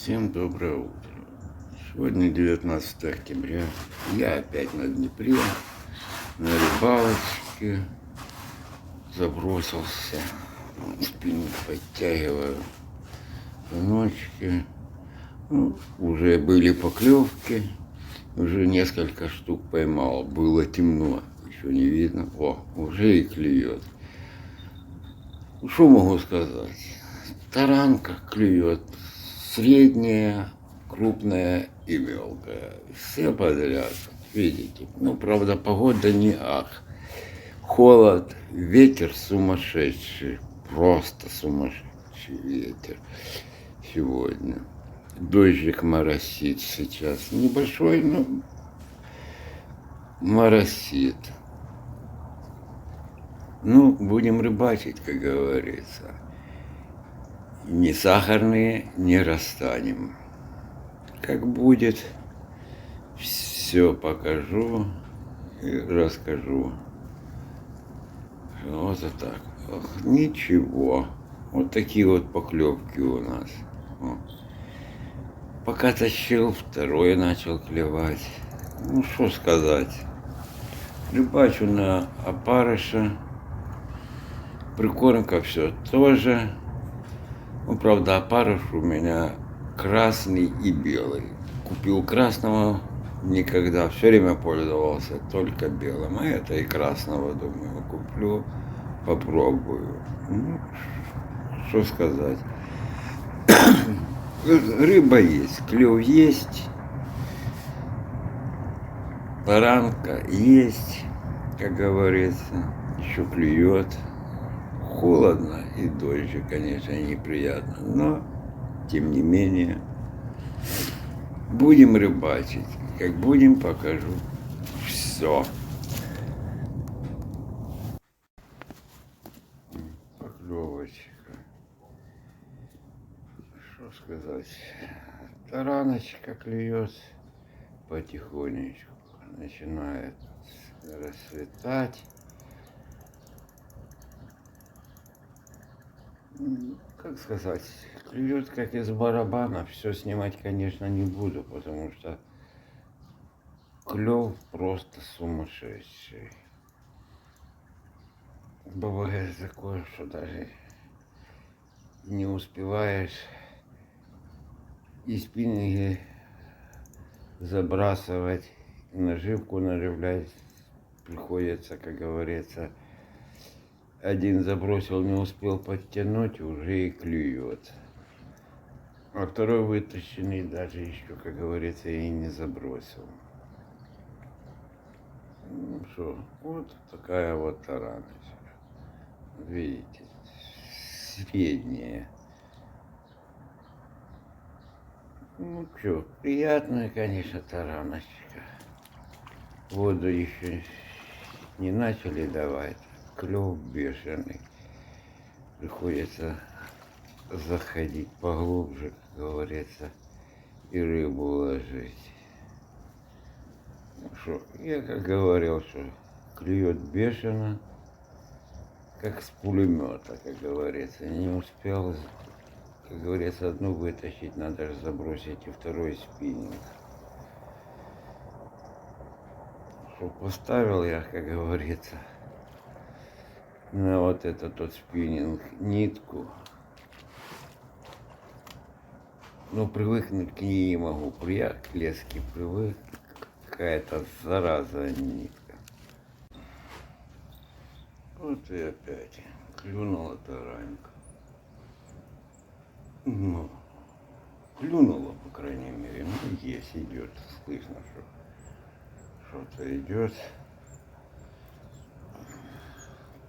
Всем доброе утро. Сегодня 19 октября. Я опять на Днепре, на рыбалочке. Забросился. Спину подтягиваю. Ночки. Уже были поклевки. Уже несколько штук поймал. Было темно. Еще не видно. Уже и клюет. Что могу сказать? Таранка клюет. Средняя, крупная и мелкая. Все подряд. Видите? Правда, погода не ах. Холод, ветер сумасшедший. Просто сумасшедший ветер сегодня. Дождик моросит сейчас. Небольшой, но моросит. Будем рыбачить, как говорится. Не сахарные не расстанем. Как будет, все покажу и расскажу. Вот так. Ничего. Вот такие вот поклевки у нас. Пока тащил, второй начал клевать. Что сказать. Рыбачу на опарыша. Прикормка все тоже. Правда, опарыш у меня красный и белый. Купил красного, никогда, все время пользовался только белым. А это и красного, думаю, куплю, попробую. Что сказать. Рыба есть, клев есть, таранка есть, как говорится, еще клюет. Холодно и дождь, конечно, неприятно, но тем не менее будем рыбачить. Как будем, покажу все. Поклевочка. Что сказать? Тараночка клюет потихонечку. Начинает расцветать. Как сказать, клюет как из барабана. Все снимать, конечно, не буду, потому что клев просто сумасшедший. Бывает такое, что даже не успеваешь и спиннинги забрасывать, и наживку наживлять приходится, как говорится. Один забросил, не успел подтянуть, уже и клюет. А второй вытащенный даже еще, как говорится, и не забросил. Вот такая вот тараночка. Видите, средняя. Приятная, конечно, тараночка. Воду еще не начали давать. Клев бешеный. Приходится заходить поглубже, как говорится, и рыбу ложить. Я как говорил, что клюет бешено, как с пулемета, как говорится. Не успел, как говорится, одну вытащить, надо же забросить и второй спиннинг. Поставил я, как говорится, на вот этот тот спиннинг нитку. Привыкнуть к ней не могу. Я к леске привык. Какая-то зараза нитка. Вот и опять клюнула таранька. Клюнула, по крайней мере. Есть, идет. Слышно, что что-то идет.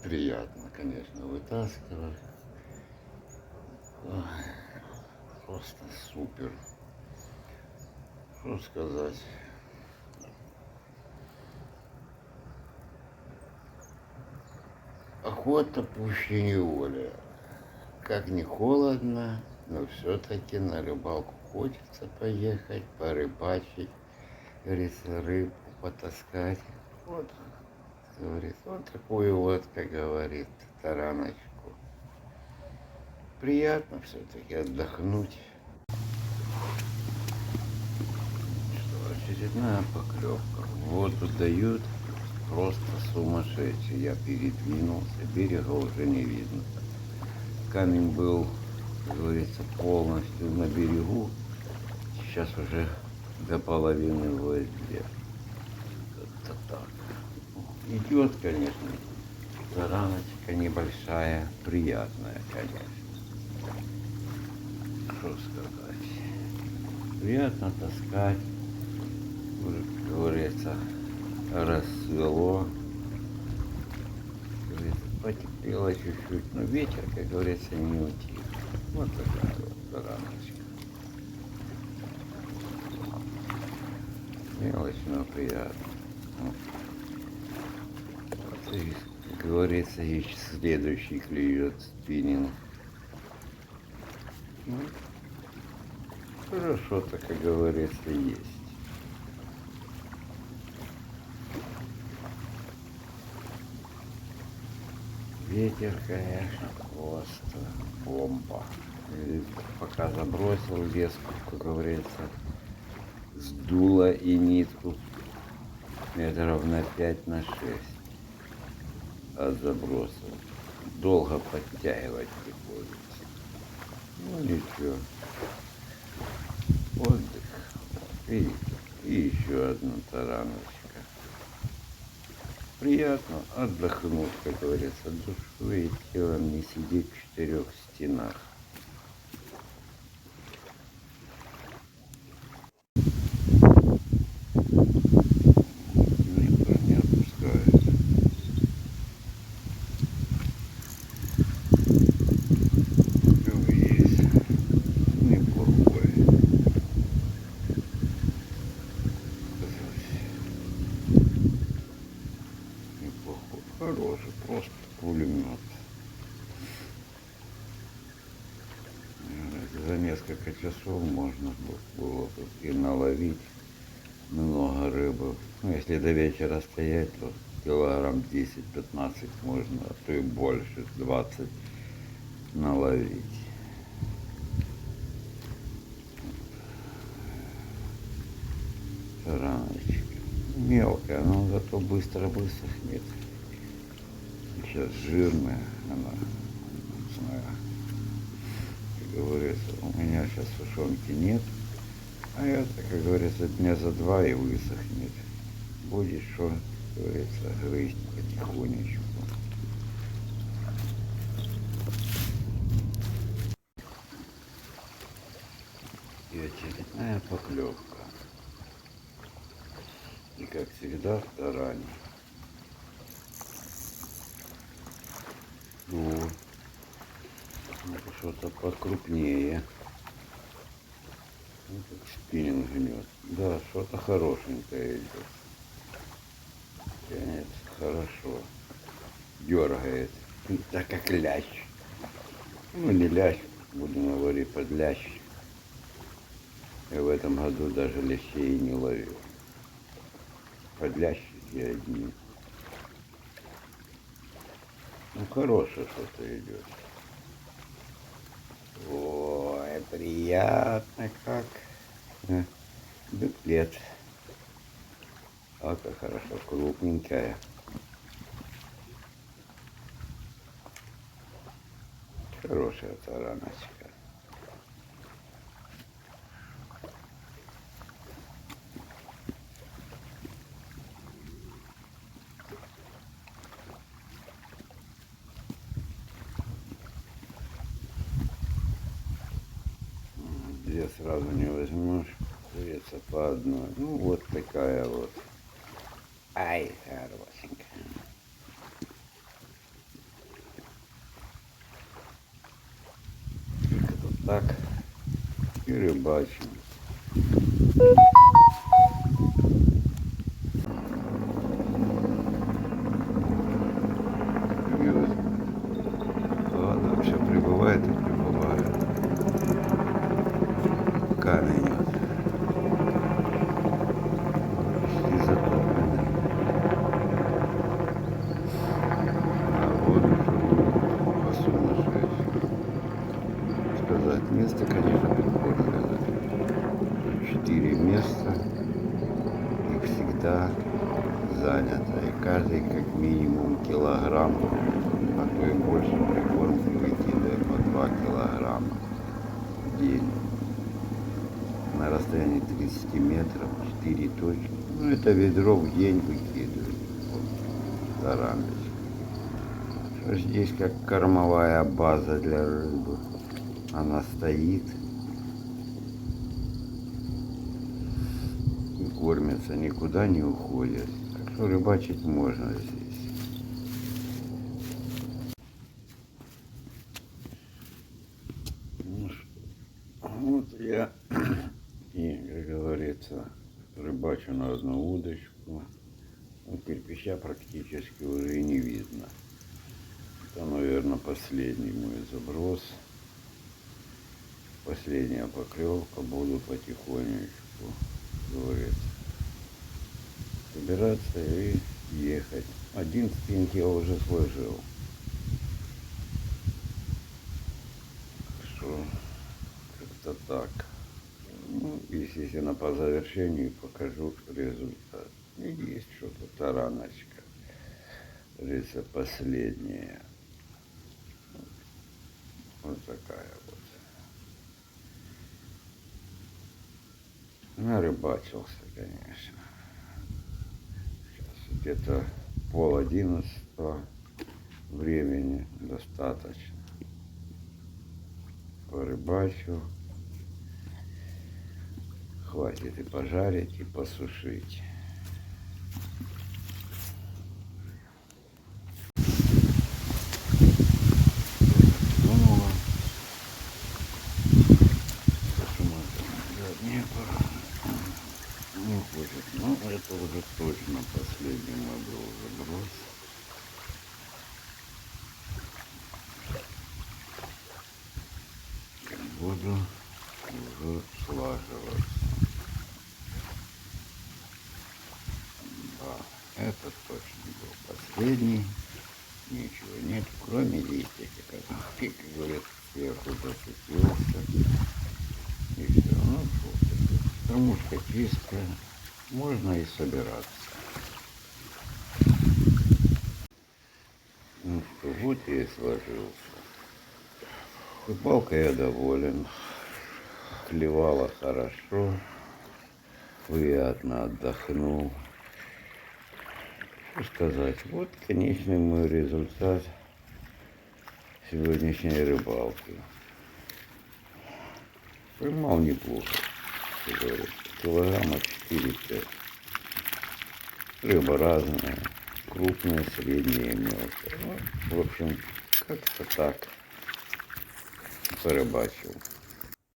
Приятно, конечно, вытаскивать. Просто супер. Что сказать? Охота пуще неволя. Как не холодно, но все-таки на рыбалку хочется поехать, порыбачить, говорится, рыбу потаскать. Вот, говорит, вот такую вот, как говорит, тараночку. Приятно все-таки отдохнуть. очередная поклевка. Воду дают просто сумасшедший. Я передвинулся, берега уже не видно. Камень был, как говорится, полностью на берегу. Сейчас уже до половины в воде. Это так. Идет, конечно, тараночка небольшая, приятная, конечно. Что сказать. Приятно таскать. Уже, как говорится, рассвело. Как говорится, потеплело чуть-чуть, но ветер, как говорится, не утих. Вот такая вот тараночка. Мелочь, но приятно. Вот и, как говорится, и следующий клюет спиннинг. Ну, хорошо-то, как говорится, есть. Ветер, конечно, просто бомба. И пока забросил леску, как говорится, сдуло и нитку метров на 5 на 6 от заброса. Долго подтягивать приходится. Ну ничего. Отдых. И еще одна тараночка. Приятно отдохнуть, как говорится, душой и телом, не сидеть в 4 стенах. Никто не отпускает. Клюв есть. Неплохой. Неплохой. Хороший, просто пулемет. За несколько часов можно было тут и наловить много рыбы. Ну, если до вечера стоять, то килограмм 10-15 можно, а то и больше, 20 наловить. Тараночка. Мелкая, но зато быстро высохнет. Сейчас жирная она, не знаю. Как говорится, у меня сейчас сушенки нет. А это, как говорится, дня за 2 и высохнет. Будет что, как говорится, грызть потихонечку. И очередная поклевка. И как всегда в таране. Ну, что-то покрупнее. Ну, как спиннинг жмет. Да, что-то хорошенькое идет. Тянет хорошо. Дергает. Так как лящ. Ну не лящ, будем говорить, под лящ. Я в этом году даже лещей не ловил. Подлящики одни. Ну хорошее что-то идет. Ой, приятно как. Дуплет. А как хорошо, крупненькая. Хорошая тараночка. Две сразу не возьмешь, придется по одной. Ну вот такая вот. Ай, хорошенькая. Вот так и рыбачим. Ладно, все прибывает и прибывает. Камень вот. Почти затопленный. А воду по сумасшедшему. Сказать, место, конечно, прикольное. Тут 4 места. всегда, занято. И каждый как минимум килограмм, а то и больше прикормки выкидывает по 2 килограмма в день. На расстоянии 30 метров, 4 точки. Ну, это ведро в день выкидывает. Вот, тараночка. Здесь как кормовая база для рыбы. Она стоит и кормится, никуда не уходит. Так что рыбачить можно здесь. Ну, вот я и, как говорится, рыбачу на одну удочку. Ну, кирпича практически уже и не видно. Это, наверное, последний мой заброс. Последняя поклевка. Буду потихонечку, говорится, собираться и ехать. Один спиннинг я уже сложил. Так что как-то так. Ну, естественно, по завершению покажу результат. И есть что-то тараночка. Говорится, последняя. Вот такая вот. Нарыбачился, конечно. Сейчас где-то 10:30 времени достаточно. Порыбачу. Хватит и пожарить, и посушить. Не хочет. Ну, это уже точно последний мой был заброс. Буду уже слаживаться. Да, это точно был последний. Ничего нет, кроме листьев, как говорят, сверху зацепился. И все. Ну, кормушка чистая. Можно и собираться. Ну что, вот я и сложился. Рыбалкой я доволен. Клевало хорошо. Приятно отдохнул. Что сказать? Вот конечный мой результат сегодняшней рыбалки. Поймал неплохо, как говорится. Килограмма 4-5. Рыба разная. Крупная, средняя, мелкая. Ну, в общем, как-то так порыбачил.